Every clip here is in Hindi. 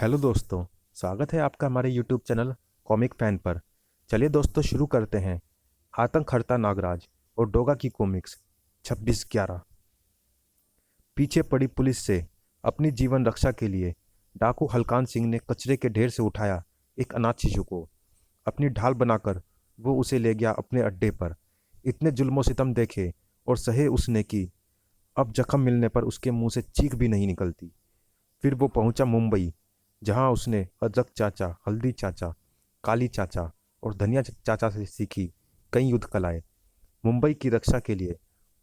हेलो दोस्तों। स्वागत है आपका हमारे यूट्यूब चैनल कॉमिक फैन पर। चलिए दोस्तों शुरू करते हैं। आतंक हर्ता नागराज और डोगा की कॉमिक्स 26/11। पीछे पड़ी पुलिस से अपनी जीवन रक्षा के लिए डाकू हलकान सिंह ने कचरे के ढेर से उठाया एक अनाथ शिशु को। अपनी ढाल बनाकर वो उसे ले गया अपने अड्डे पर। इतने जुल्मों सितम देखे और सहे उसने कि अब जख्म मिलने पर उसके मुंह से चीख भी नहीं निकलती। फिर वो पहुंचा मुंबई, जहां उसने अदरक चाचा, हल्दी चाचा, काली चाचा और धनिया चाचा से सीखी कई युद्ध कलाएं। मुंबई की रक्षा के लिए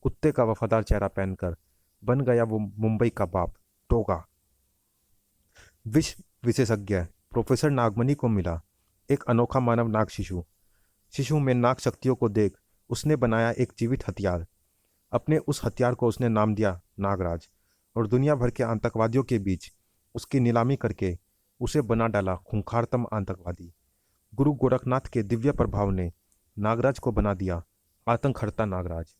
कुत्ते का वफादार चेहरा पहनकर बन गया वो मुंबई का बाप टोगा। विश्व विशेषज्ञ प्रोफेसर नागमणि को मिला एक अनोखा मानव नाग शिशु। शिशु में नाग शक्तियों को देख उसने बनाया एक जीवित हथियार। अपने उस हथियार को उसने नाम दिया नागराज, और दुनिया भर के आतंकवादियों के बीच उसकी नीलामी करके उसे बना डाला खूंखारतम आतंकवादी। गुरु गोरखनाथ के दिव्य प्रभाव ने नागराज को बना दिया आतंकहर्ता नागराज।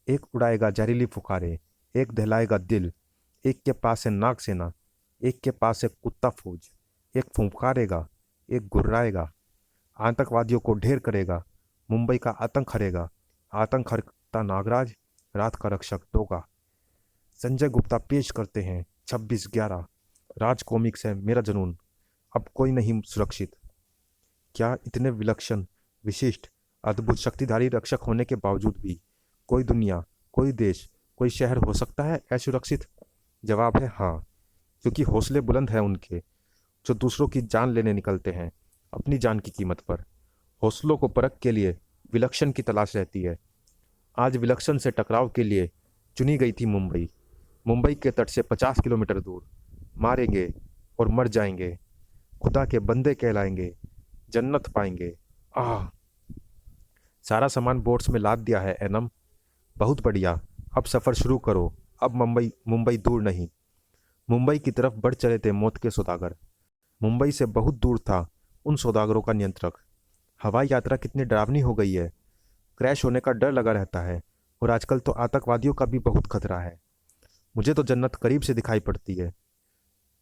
एक उड़ाएगा जहरीली फुकारे, एक दहलाएगा दिल, एक के पास है नाग सेना, एक के पास है कुत्ता फौज। एक फुंकारेगा, एक गुर्राएगा, आतंकवादियों को ढेर करेगा, मुंबई का आतंक हरेगा। आतंकहर्ता नागराज, रात का रक्षक टोगा। संजय गुप्ता पेश करते हैं 26/11। राज कॉमिक्स है मेरा जुनून, अब कोई नहीं सुरक्षित। क्या इतने विलक्षण, विशिष्ट, अद्भुत शक्तिधारी रक्षक होने के बावजूद भी कोई दुनिया, कोई देश, कोई शहर हो सकता है असुरक्षित? जवाब है हाँ, क्योंकि हौसले बुलंद हैं उनके जो दूसरों की जान लेने निकलते हैं अपनी जान की कीमत पर। हौसलों को परख के लिए विलक्षण की तलाश रहती है। आज विलक्षण से टकराव के लिए चुनी गई थी मुंबई। मुंबई के तट से 50 किलोमीटर दूर। मारेंगे और मर जाएंगे, खुदा के बंदे कहलाएंगे, जन्नत पाएंगे। आह, सारा सामान बोट्स में लाद दिया है एनम। बहुत बढ़िया, अब सफ़र शुरू करो। अब मुंबई मुंबई दूर नहीं। मुंबई की तरफ बढ़ चले थे मौत के सौदागर। मुंबई से बहुत दूर था उन सौदागरों का नियंत्रक। हवाई यात्रा कितनी डरावनी हो गई है। क्रैश होने का डर लगा रहता है, और आजकल तो आतंकवादियों का भी बहुत खतरा है। मुझे तो जन्नत करीब से दिखाई पड़ती है।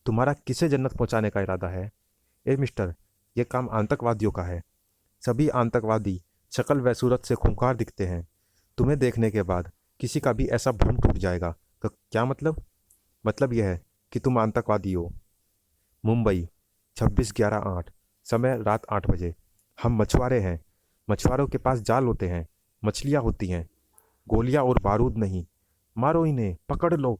तुम्हारा किसे जन्नत पहुंचाने का इरादा है? ए मिस्टर, यह काम आतंकवादियों का है। सभी आतंकवादी शक्ल व सूरत से खूंखार दिखते हैं। तुम्हें देखने के बाद किसी का भी ऐसा भ्रम टूट जाएगा। क्या मतलब? मतलब यह है कि तुम आतंकवादी हो। मुंबई 26/11/8, समय रात 8 बजे। हम मछुआरे हैं। मछुआरों के पास जाल होते हैं, मछलियाँ होती हैं, गोलियाँ और बारूद नहीं। मारो इन्हें, पकड़ लो।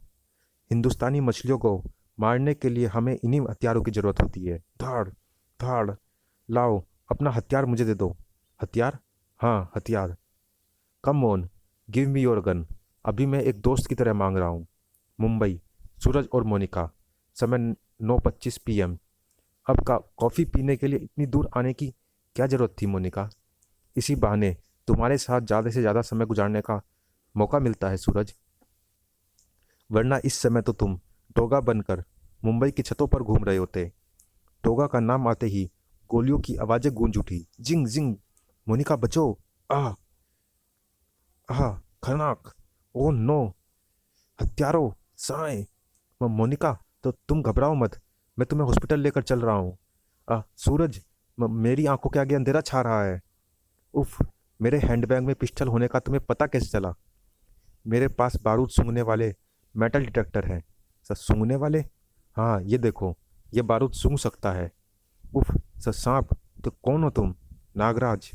हिंदुस्तानी मछलियों को मारने के लिए हमें इन्हीं हथियारों की जरूरत होती है। धाड़ धाड़। लाओ अपना हथियार मुझे दे दो। हथियार? हाँ हथियार। Come on, give me your gun. अभी मैं एक दोस्त की तरह मांग रहा हूँ। मुंबई, सूरज और मोनिका, समय 9:25 PM। अब का कॉफ़ी पीने के लिए इतनी दूर आने की क्या ज़रूरत थी मोनिका? इसी बहाने तुम्हारे साथ ज़्यादा से ज़्यादा समय गुजारने का मौका मिलता है सूरज, वरना इस समय तो तुम टोगा बनकर मुंबई की छतों पर घूम रहे होते। टोगा का नाम आते ही गोलियों की आवाज़ें गूंज उठी। जिंग जिंग। मोनिका बचो। आह आह, खतरनाक। ओ नो, हत्यारों, साए। मोनिका, तो तुम घबराओ मत, मैं तुम्हें हॉस्पिटल लेकर चल रहा हूँ। सूरज, मेरी आंखों के आगे अंधेरा छा रहा है। उफ, मेरे हैंडबैग में पिस्टल होने का तुम्हें पता कैसे चला? मेरे पास बारूद सूंघने वाले मेटल डिटेक्टर हैं। सर, सूंघने वाले? हाँ, ये देखो, ये बारूद सूंघ सकता है। उफ, सर सांप। तो कौन हो तुम? नागराज।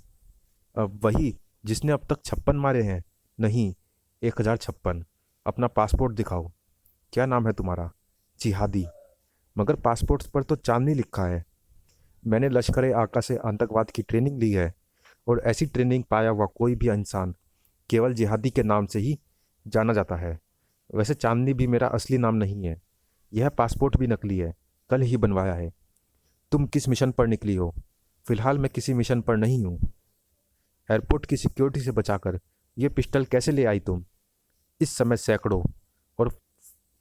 वही जिसने अब तक 56 मारे हैं। नहीं, 1056। अपना पासपोर्ट दिखाओ। क्या नाम है तुम्हारा? जिहादी। मगर पासपोर्ट पर तो चांदनी लिखा है। मैंने लश्कर ए आका से आतंकवाद की ट्रेनिंग ली है, और ऐसी ट्रेनिंग पाया हुआ कोई भी इंसान केवल जिहादी के नाम से ही जाना जाता है। वैसे चांदनी भी मेरा असली नाम नहीं है। यह पासपोर्ट भी नकली है, कल ही बनवाया है। तुम किस मिशन पर निकली हो? फिलहाल मैं किसी मिशन पर नहीं हूँ। एयरपोर्ट की सिक्योरिटी से बचाकर ये पिस्टल कैसे ले आई तुम? इस समय सैकड़ों और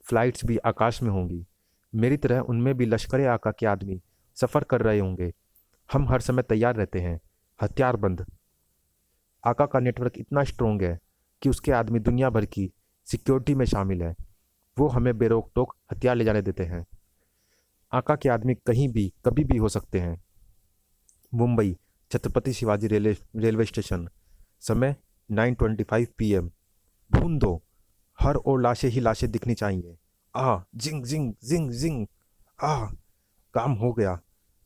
फ्लाइट्स भी आकाश में होंगी। मेरी तरह उनमें भी लश्कर ए आका के आदमी सफ़र कर रहे होंगे। हम हर समय तैयार रहते हैं, हथियार बंद। आका का नेटवर्क इतना स्ट्रोंग है कि उसके आदमी दुनिया भर की सिक्योरिटी में शामिल है। वो हमें बेरोक टोक हथियार ले जाने देते हैं। आका के आदमी कहीं भी कभी भी हो सकते हैं। Mumbai, Chhatrapati Shivaji railway station. समय 9:25 PM। भून दो, हर ओर लाशें ही लाशें दिखनी चाहिए। जिंग जिंग जिंग जिंग। आह, काम हो गया।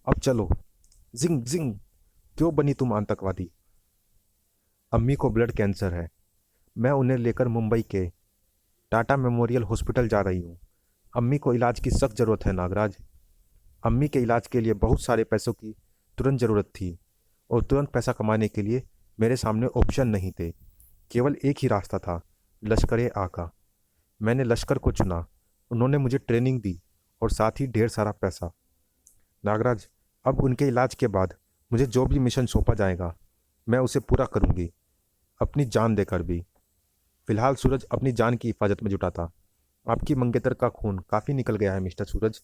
अब चलो। जिंग जिंग। क्यों बनी तुम आतंकवादी? अम्मी को ब्लड कैंसर है। मैं उन्हें लेकर मुंबई के टाटा मेमोरियल हॉस्पिटल जा रही हूँ। अम्मी को इलाज की सख्त ज़रूरत है नागराज। अम्मी के इलाज के लिए बहुत सारे पैसों की तुरंत ज़रूरत थी, और तुरंत पैसा कमाने के लिए मेरे सामने ऑप्शन नहीं थे। केवल एक ही रास्ता था, लश्कर ए आका। मैंने लश्कर को चुना। उन्होंने मुझे ट्रेनिंग दी और साथ ही ढेर सारा पैसा। नागराज, अब उनके इलाज के बाद मुझे जो भी मिशन सौंपा जाएगा मैं उसे पूरा करूंगी, अपनी जान देकर भी। फिलहाल सूरज अपनी जान की हिफाजत में जुटा था। आपकी मंगेतर का खून काफ़ी निकल गया है मिस्टर सूरज,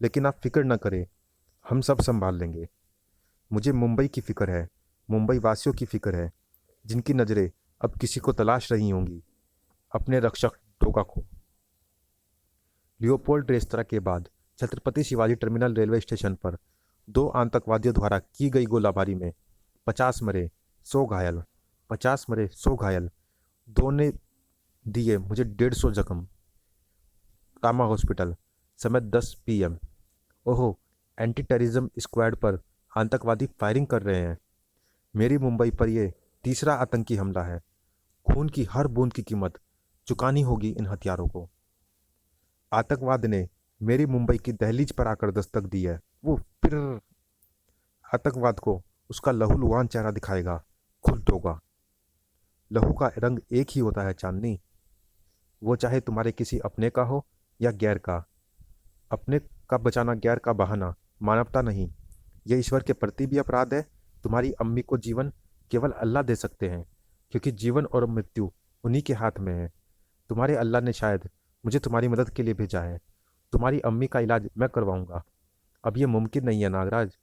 लेकिन आप फिक्र न करें, हम सब संभाल लेंगे। मुझे मुंबई की फिक्र है, मुंबई वासियों की फिक्र है, जिनकी नज़रें अब किसी को तलाश रही होंगी, अपने रक्षक डोगा को। लियोपोल्ड रेस्तरां के बाद Chhatrapati Shivaji terminal railway station पर 2 आतंकवादियों द्वारा की गई गोलाबारी में 50 मरे, 100 घायल। 50 मरे, 100 घायल। दो ने दिए मुझे 150 जख्म। कामा हॉस्पिटल। समय 10 PM। ओहो, एंटी टेररिज्म स्क्वाड पर आतंकवादी फायरिंग कर रहे हैं। मेरी मुंबई पर यह तीसरा आतंकी हमला है। खून की हर बूंद की कीमत चुकानी होगी इन हथियारों को। आतंकवाद ने मेरी मुंबई की दहलीज पर आकर दस्तक दी है। वो फिर आतंकवाद को उसका लहूलुहान चेहरा दिखाएगा, खुद होगा। लहू का रंग एक ही होता है चांदनी, वो चाहे तुम्हारे किसी अपने का हो या गैर का। अपने का बचाना गैर का बहाना मानवता नहीं, यह ईश्वर के प्रति भी अपराध है। तुम्हारी अम्मी को जीवन केवल अल्लाह दे सकते हैं, क्योंकि जीवन और मृत्यु उन्हीं के हाथ में है। तुम्हारे अल्लाह ने शायद मुझे तुम्हारी मदद के लिए भेजा है। तुम्हारी अम्मी का इलाज मैं करवाऊंगा। अब यह मुमकिन नहीं है नागराज।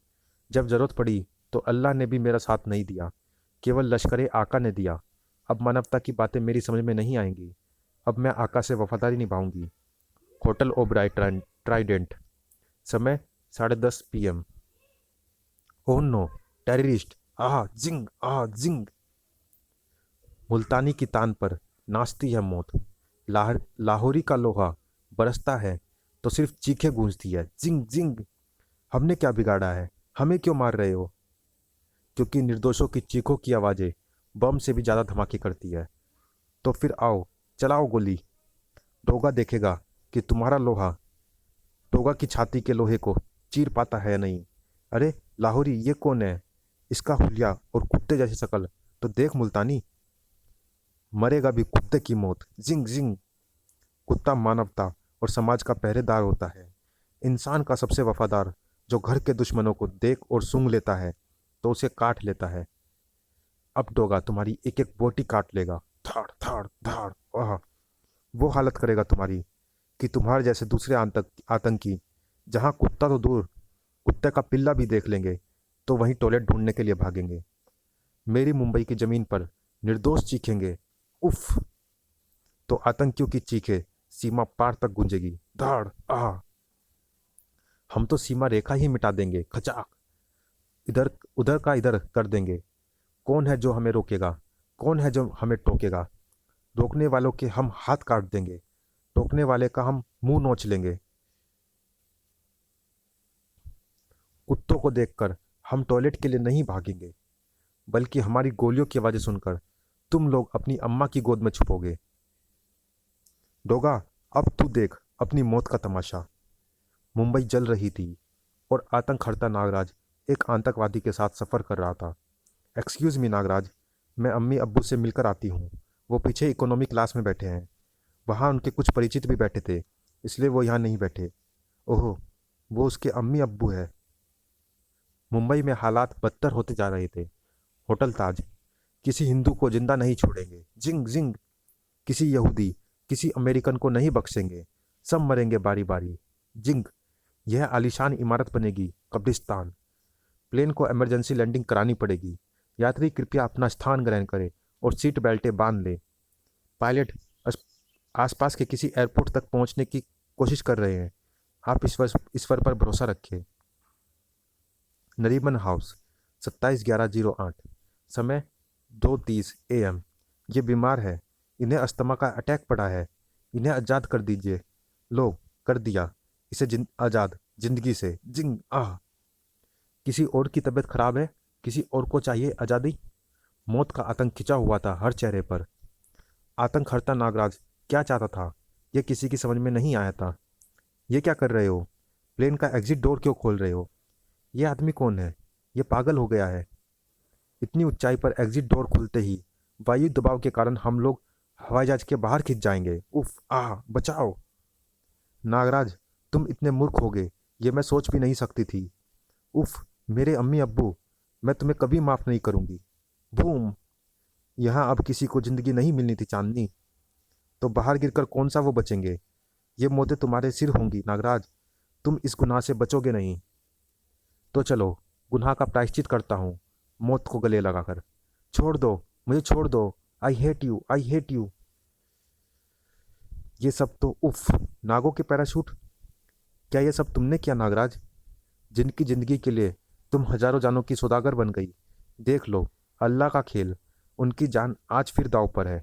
जब जरूरत पड़ी तो अल्लाह ने भी मेरा साथ नहीं दिया, केवल लश्कर आका ने दिया। अब मानवता की बातें मेरी समझ में नहीं आएंगी। अब मैं आका से वफादारी निभाऊंगी। Hotel Oberoi Trident. समय 10:30 PM। Oh no, terrorist. जिंग जिंग। मुल्तानी की तान पर नाचती है मौत। लाहौरी का लोहा बरसता है तो सिर्फ चीखें गूंजती है, जिंग जिंग। हमने क्या बिगाड़ा है? हमें क्यों मार रहे हो? क्योंकि निर्दोषों की चीखों की आवाज़ें बम से भी ज़्यादा धमाके करती है। तो फिर आओ, चलाओ गोली। डोगा देखेगा कि तुम्हारा लोहा डोगा की छाती के लोहे को चीर पाता है या नहीं। अरे लाहौरी, ये कौन है? इसका हुलिया और कुत्ते जैसी शक्ल तो देख मुल्तानी। मरेगा भी कुत्ते की मौत, जिंग जिंग। कुत्ता मानवता और समाज का पहरेदार होता है, इंसान का सबसे वफादार, जो घर के दुश्मनों को देख और सूंघ लेता है तो उसे काट लेता है। अब डोगा तुम्हारी एक एक बोटी काट लेगा, धाड़ धाड़ धाड़। आह, वो हालत करेगा तुम्हारी कि तुम्हारे जैसे दूसरे आतंकी, जहां कुत्ता तो दूर, कुत्ते का पिल्ला भी देख लेंगे तो वहीं टॉयलेट ढूंढने के लिए भागेंगे। मेरी मुंबई की जमीन पर निर्दोष चीखेंगे, उफ। तो आतंकियों की चीखें सीमा पार तक गूंजेगी, धाड़। हम तो सीमा रेखा ही मिटा देंगे, खचाक। इधर उधर का इधर कर देंगे। कौन है जो हमें रोकेगा? कौन है जो हमें टोकेगा? रोकने वालों के हम हाथ काट देंगे, टोकने वाले का हम मुंह नोच लेंगे। कुत्तों को देखकर हम टॉयलेट के लिए नहीं भागेंगे, बल्कि हमारी गोलियों की आवाज़ें सुनकर तुम लोग अपनी अम्मा की गोद में छुपोगे। डोगा, अब तू देख अपनी मौत का तमाशा। मुंबई जल रही थी और आतंक हरता नागराज एक आतंकवादी के साथ सफ़र कर रहा था। एक्सक्यूज़ मी नागराज, मैं अम्मी अब्बू से मिलकर आती हूँ। वो पीछे इकोनॉमी क्लास में बैठे हैं। वहाँ उनके कुछ परिचित भी बैठे थे, इसलिए वो यहाँ नहीं बैठे। ओहो, वो उसके अम्मी अब्बू है। मुंबई में हालात बदतर होते जा रहे थे। होटल ताज। किसी हिंदू को जिंदा नहीं छोड़ेंगे, जिंग जिंग। किसी यहूदी, किसी अमेरिकन को नहीं बख्शेंगे, सब मरेंगे बारी बारी, जिंग। यह आलीशान इमारत बनेगी कब्रिस्तान। प्लेन को इमरजेंसी लैंडिंग करानी पड़ेगी। यात्री कृपया अपना स्थान ग्रहण करें और सीट बेल्टें बांध लें। पायलट आसपास के किसी एयरपोर्ट तक पहुंचने की कोशिश कर रहे हैं। आप ईश्वर पर भरोसा रखिए। नरीमन हाउस, 27/11/08। समय 2:30 AM। ये बीमार है, इन्हें अस्थमा का अटैक पड़ा है। इन्हें आज़ाद कर दीजिए। लो, कर दिया इसे आज़ाद जिंदगी से। जिंग आह। किसी और की तबीयत खराब है, किसी और को चाहिए आज़ादी। मौत का आतंक खिंचा हुआ था हर चेहरे पर। आतंकहर्ता नागराज क्या चाहता था, यह किसी की समझ में नहीं आया था। ये क्या कर रहे हो? प्लेन का एग्जिट डोर क्यों खोल रहे हो? ये आदमी कौन है? ये पागल हो गया है। इतनी ऊंचाई पर एग्जिट डोर खुलते ही वायु दबाव के कारण हम लोग हवाई जहाज के बाहर खिंच जाएंगे। उफ आह, बचाओ। नागराज, तुम इतने मूर्ख होगे, ये मैं सोच भी नहीं सकती थी। उफ, मेरे अम्मी अब्बू, मैं तुम्हें कभी माफ नहीं करूंगी। बूम। यहाँ अब किसी को जिंदगी नहीं मिलनी थी चांदनी, तो बाहर गिरकर कौन सा वो बचेंगे। ये मौतें तुम्हारे सिर होंगी नागराज, तुम इस गुनाह से बचोगे नहीं। तो चलो, गुनाह का प्रायश्चित करता हूँ मौत को गले लगाकर। छोड़ दो, मुझे छोड़ दो। I hate you, I hate you. ये सब तो उफ। नागों के पैराशूट, क्या ये सब तुमने किया नागराज? जिनकी जिंदगी के लिए तुम हजारों जानों की सौदागर बन गई। देख लो, अल्लाह का खेल, उनकी जान आज फिर दांव पर है।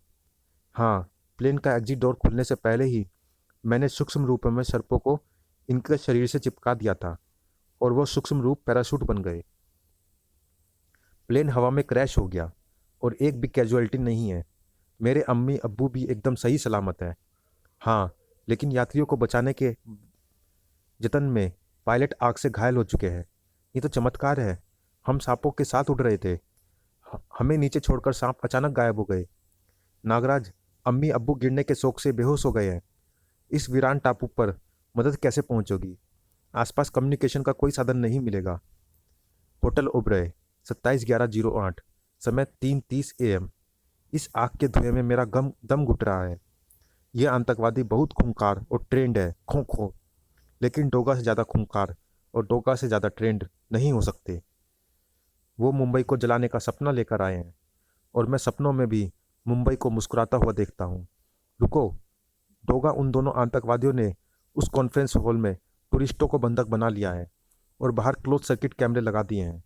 हाँ, प्लेन का एग्जिट डोर खुलने से पहले ही मैंने सूक्ष्म रूप में सर्पों को इनके शरीर से चिपका दिया था और वो सूक्ष्म रूप पैराशूट बन गए। प्लेन हवा में क्रैश हो गया और एक भी कैजुअलिटी नहीं है। मेरे अम्मी अब्बू भी एकदम सही सलामत है। हाँ, लेकिन यात्रियों को बचाने के जतन में पायलट आग से घायल हो चुके हैं। ये तो चमत्कार है। हम सांपों के साथ उड़ रहे थे, हमें नीचे छोड़कर सांप अचानक गायब हो गए। नागराज, अम्मी अब्बू गिरने के शौक से बेहोश हो गए हैं। इस वीरान टापू पर मदद कैसे पहुंचोगी? आसपास कम्युनिकेशन का कोई साधन नहीं मिलेगा। होटल ओबरॉय, 27/11/08। समय 3:30 AM। इस आग के धुएं में मेरा गम दम घुट रहा है। यह आतंकवादी बहुत खूंखार और ट्रेंड है, खो खो। लेकिन डोगा से ज़्यादा खूंखार और डोगा से ज़्यादा ट्रेंड नहीं हो सकते। वो मुंबई को जलाने का सपना लेकर आए हैं और मैं सपनों में भी मुंबई को मुस्कुराता हुआ देखता हूँ। रुको, डोगा उन दोनों आतंकवादियों ने उस कॉन्फ्रेंस हॉल में टूरिस्टों को बंधक बना लिया है और बाहर क्लोज सर्किट कैमरे लगा दिए हैं।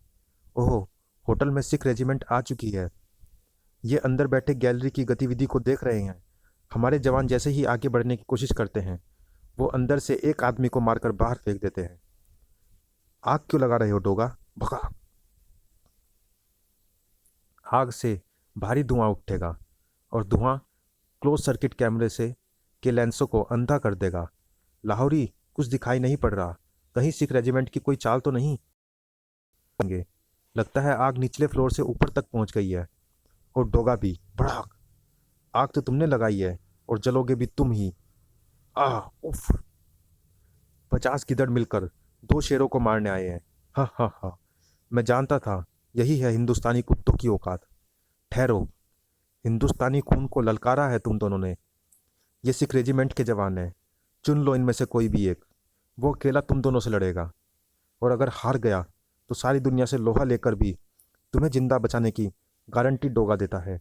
ओह, होटल में सिख रेजिमेंट आ चुकी है। ये अंदर बैठे गैलरी की गतिविधि को देख रहे हैं। हमारे जवान जैसे ही आगे बढ़ने की कोशिश करते हैं, वो अंदर से एक आदमी को मारकर बाहर फेंक देते हैं। आग क्यों लगा रहे हो डोगा? भगा। आग से भारी धुआं उठेगा और धुआं क्लोज सर्किट कैमरे से के लेंसों को अंधा कर देगा। लाहौरी, कुछ दिखाई नहीं पड़ रहा। कहीं सिख रेजिमेंट की कोई चाल तो नहीं? लगता है आग निचले फ्लोर से ऊपर तक पहुंच गई है। और डोगा भी। भड़ाक। आग तो तुमने लगाई है और जलोगे भी तुम ही। उफ। 50 गिदड़ मिलकर 2 शेरों को मारने आए हैं। हा हा हा। मैं जानता था यही है हिंदुस्तानी कुत्तों की औकात। ठहरो, हिंदुस्तानी खून को ललकारा है तुम दोनों ने। ये सिख रेजिमेंट के जवान हैं। चुन लो इनमें से कोई भी एक। वो अकेला तुम दोनों से लड़ेगा और अगर हार गया तो सारी दुनिया से लोहा लेकर भी तुम्हें जिंदा बचाने की गारंटी डोगा देता है।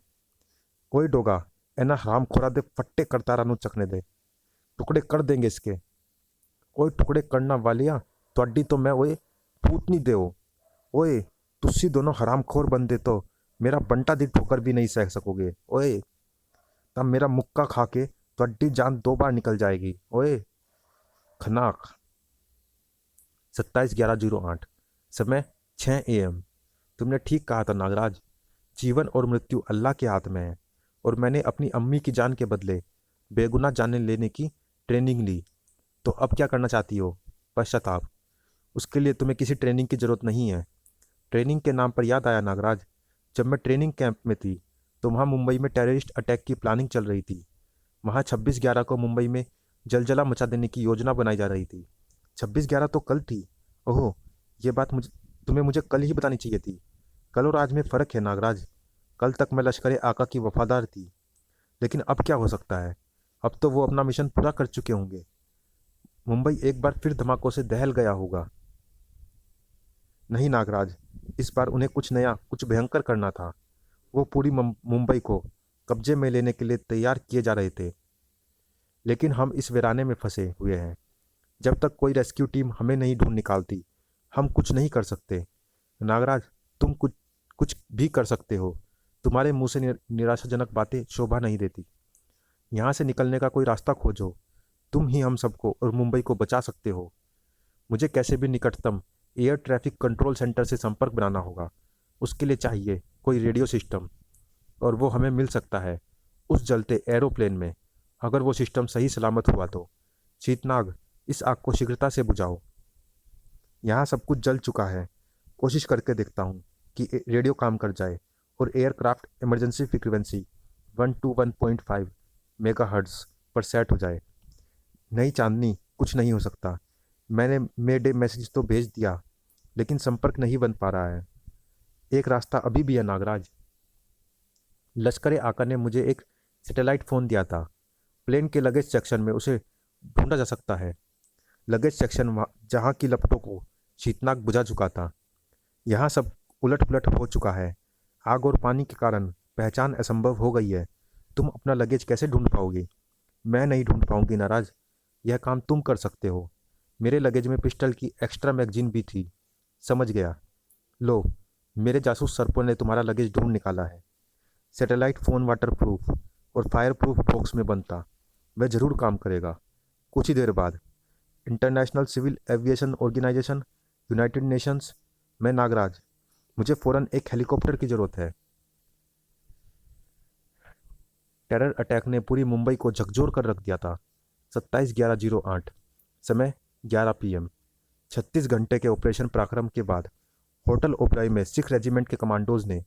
कोई डोगा एना हरामखोरा दे फट्टे करतारा नु चकने दे। टुकड़े कर देंगे इसके। ओए टुकड़े करना वालिया, ਤੁਹਾਡੀ तो मैं ओए फूट नहीं दे। ओए, तुसी दोनों हरामखोर बंदे तो मेरा बंटा दी ठोकर भी नहीं सह सकोगे। ओए, तब मेरा मुक्का खा के ਤੁਹਾਡੀ जान 2 बार निकल जाएगी। ओए। खनाक। 27/11/08। समय 6 AM। तुमने ठीक कहा था नागराज, जीवन और मृत्यु अल्लाह के हाथ में है और मैंने अपनी अम्मी की जान के बदले बेगुनाह जानें लेने की ट्रेनिंग ली। तो अब क्या करना चाहती हो? पश्चाताप। उसके लिए तुम्हें किसी ट्रेनिंग की ज़रूरत नहीं है। ट्रेनिंग के नाम पर याद आया नागराज, जब मैं ट्रेनिंग कैंप में थी तो वहाँ मुंबई में टेररिस्ट अटैक की प्लानिंग चल रही थी। वहाँ 26/11 को मुंबई में जलजला मचा देने की योजना बनाई जा रही थी। 26/11 तो कल थी। ओह, ये बात मुझे कल ही बतानी चाहिए थी। कल और आज में फ़र्क है नागराज। कल तक मैं लश्कर आका की वफादार थी, लेकिन अब क्या हो सकता है? अब तो वो अपना मिशन पूरा कर चुके होंगे। मुंबई एक बार फिर धमाकों से दहल गया होगा। नहीं नागराज, इस बार उन्हें कुछ नया, कुछ भयंकर करना था। वो पूरी मुंबई को कब्जे में लेने के लिए तैयार किए जा रहे थे। लेकिन हम इस वीराने में फंसे हुए हैं जब तक कोई रेस्क्यू टीम हमें नहीं ढूंढ निकालती हम कुछ नहीं कर सकते। नागराज, तुम कुछ कुछ भी कर सकते हो। तुम्हारे मुंह से निराशाजनक बातें शोभा नहीं देती। यहाँ से निकलने का कोई रास्ता खोजो। तुम ही हम सबको और मुंबई को बचा सकते हो। मुझे कैसे भी निकटतम एयर ट्रैफिक कंट्रोल सेंटर से संपर्क बनाना होगा। उसके लिए चाहिए कोई रेडियो सिस्टम, और वो हमें मिल सकता है उस जलते एरोप्लेन में। अगर वो सिस्टम सही सलामत हुआ तो। शीतनाग, इस आग को शीघ्रता से बुझाओ। यहाँ सब कुछ जल चुका है। कोशिश करके देखता हूँ कि रेडियो काम कर जाए और एयरक्राफ्ट इमरजेंसी फ्रीक्वेंसी 121.5 मेगाहर्ट्ज़ पर सेट हो जाए। नहीं चांदनी, कुछ नहीं हो सकता। मैंने मेडे मैसेज तो भेज दिया, लेकिन संपर्क नहीं बन पा रहा है। एक रास्ता अभी भी है नागराज। लश्कर ए आका ने मुझे एक सैटेलाइट फ़ोन दिया था। प्लेन के लगेज सेक्शन में उसे ढूंढा जा सकता है। लगेज सेक्शन जहाँ की लपटों को शीतनाग बुझा चुका था। यहाँ सब उलट पुलट हो चुका है। आग और पानी के कारण पहचान असंभव हो गई है। तुम अपना लगेज कैसे ढूंढ पाओगे? मैं नहीं ढूंढ पाऊंगी नाराज। यह काम तुम कर सकते हो। मेरे लगेज में पिस्टल की एक्स्ट्रा मैगजीन भी थी। समझ गया। लो, मेरे जासूस सर्पों ने तुम्हारा लगेज ढूंढ निकाला है। सैटेलाइट फ़ोन वाटर प्रूफ और फायर प्रूफ बॉक्स में बनता। वह ज़रूर काम करेगा। कुछ ही देर बाद international civil aviation organization, united nations. मैं नागराज, मुझे फ़ौरन एक हेलीकॉप्टर की ज़रूरत है। टेरर अटैक ने पूरी मुंबई को झकझोर कर रख दिया था। 27/11/08, समय 11 PM। 36 घंटे के ऑपरेशन पराक्रम के बाद होटल ओबराई में सिख रेजिमेंट के कमांडोज ने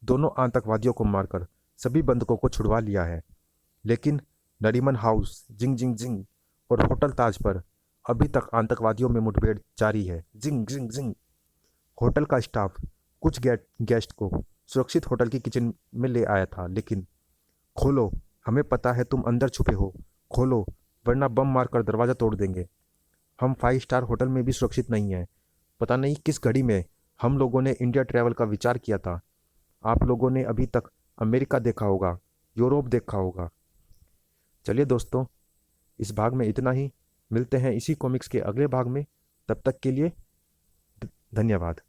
दोनों आतंकवादियों को मारकर सभी बंधकों को छुड़वा लिया है। लेकिन नरीमन हाउस, जिंग जिंग जिंग और होटल ताज पर अभी तक आतंकवादियों में मुठभेड़ जारी है। जिंग जिंग जिंग। होटल का स्टाफ कुछ गेस्ट को सुरक्षित होटल की किचन में ले आया था, लेकिन खोलो, हमें पता है तुम अंदर छुपे हो। खोलो, वरना बम मारकर दरवाज़ा तोड़ देंगे। हम 5 स्टार होटल में भी सुरक्षित नहीं हैं। पता नहीं किस घड़ी में हम लोगों ने इंडिया ट्रैवल का विचार किया था। आप लोगों ने अभी तक अमेरिका देखा होगा, यूरोप देखा होगा। चलिए दोस्तों, इस भाग में इतना ही। मिलते हैं इसी कॉमिक्स के अगले भाग में। तब तक के लिए धन्यवाद।